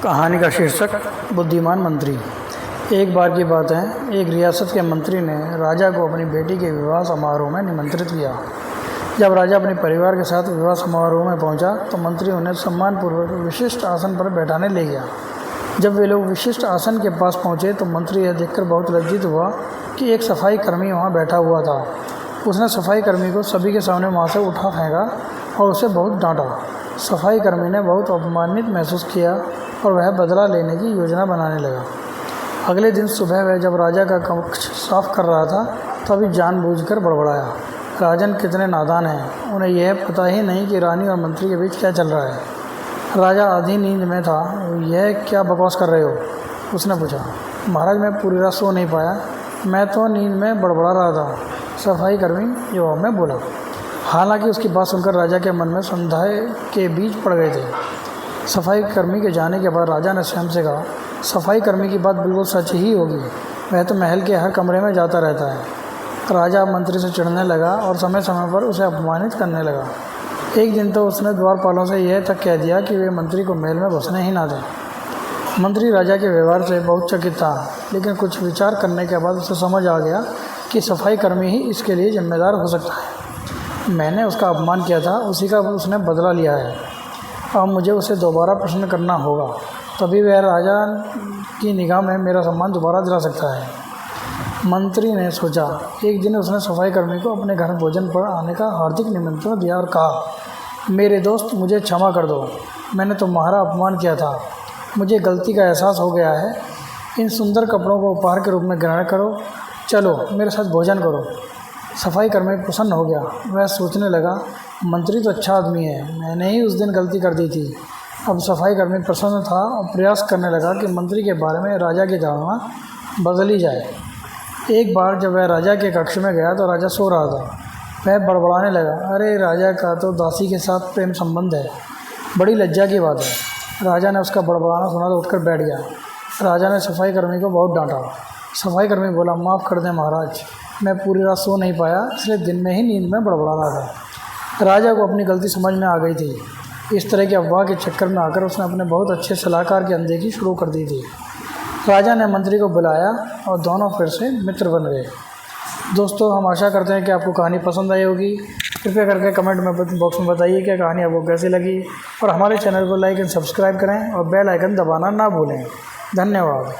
कहानी का शीर्षक बुद्धिमान मंत्री। एक बार की बात है, एक रियासत के मंत्री ने राजा को अपनी बेटी के विवाह समारोह में निमंत्रित किया। जब राजा अपने परिवार के साथ विवाह समारोह में पहुंचा तो मंत्री उन्हें सम्मानपूर्वक विशिष्ट आसन पर बैठाने ले गया। जब वे लोग विशिष्ट आसन के पास पहुंचे तो मंत्री यह देखकर बहुत लज्जित हुआ कि एक सफाई कर्मी वहां बैठा हुआ था। उसने सफाई कर्मी को सभी के सामने वहां से उठा फेंका और उसे बहुत डांटा। सफाई कर्मी ने बहुत अपमानित महसूस किया और वह बदला लेने की योजना बनाने लगा। अगले दिन सुबह वह जब राजा का कक्ष साफ कर रहा था तभी जानबूझकर बड़बड़ाया। राजन कितने नादान हैं, उन्हें यह पता ही नहीं कि रानी और मंत्री के बीच क्या चल रहा है। राजा आधी नींद में था। यह क्या बकवास कर रहे हो, उसने पूछा। महाराज, मैं पूरी रात सो नहीं पाया, मैं तो नींद में बड़बड़ा रहा था, सफाई कर्मी जवाब में बोला। हालांकि उसकी बात सुनकर राजा के मन में संदेह के बीज पड़ गए थे। सफाई कर्मी के जाने के बाद राजा ने स्वयं से कहा, सफाई कर्मी की बात बिल्कुल सच ही होगी, वह तो महल के हर कमरे में जाता रहता है। राजा मंत्री से चिढ़ने लगा और समय समय पर उसे अपमानित करने लगा। एक दिन तो उसने द्वारपालों से यह तक कह दिया कि वे मंत्री को महल में घुसने ही ना दें। मंत्री राजा के व्यवहार से बहुत चकित था, लेकिन कुछ विचार करने के बाद उसे समझ आ गया कि सफाई कर्मी ही इसके लिए जिम्मेदार हो सकता है। मैंने उसका अपमान किया था, उसी का उसने बदला लिया है। अब मुझे उसे दोबारा प्रश्न करना होगा, तभी वह राजा की निगाह में मेरा सम्मान दोबारा दिला सकता है। मंत्री ने सोचा। एक दिन उसने सफाई कर्मी को अपने घर भोजन पर आने का हार्दिक निमंत्रण दिया और कहा, मेरे दोस्त, मुझे क्षमा कर दो, मैंने तुम्हारा अपमान किया था, मुझे गलती का एहसास हो गया है। इन सुंदर कपड़ों को उपहार के रूप में ग्रहण करो, चलो मेरे साथ भोजन करो। सफाई कर्मी प्रसन्न हो गया। वह सोचने लगा, मंत्री तो अच्छा आदमी है, मैंने ही उस दिन गलती कर दी थी। अब सफाई कर्मी प्रसन्न था और प्रयास करने लगा कि मंत्री के बारे में राजा की धारणा बदली जाए। एक बार जब वह राजा के कक्ष में गया तो राजा सो रहा था। वह बड़बड़ाने लगा, अरे राजा का तो दासी के साथ प्रेम संबंध है, बड़ी लज्जा की बात है। राजा ने उसका बड़बड़ाना सुना तो उठकर बैठ गया। राजा ने सफाई कर्मी को बहुत डांटा। सफाई कर्मी बोला, माफ़ कर दें महाराज, मैं पूरी रात सो नहीं पाया, इसलिए दिन में ही नींद में बड़बड़ा रहा था। राजा को अपनी गलती समझ में आ गई थी। इस तरह के अफवाह के चक्कर में आकर उसने अपने बहुत अच्छे सलाहकार की अनदेखी शुरू कर दी थी। राजा ने मंत्री को बुलाया और दोनों फिर से मित्र बन गए। दोस्तों, हम आशा करते हैं कि आपको कहानी पसंद आई होगी। कृपया करके कमेंट में बॉक्स में बताइए कि कहानी आपको कैसी लगी और हमारे चैनल को लाइक एंड सब्सक्राइब करें और बेल आइकन दबाना ना भूलें। धन्यवाद।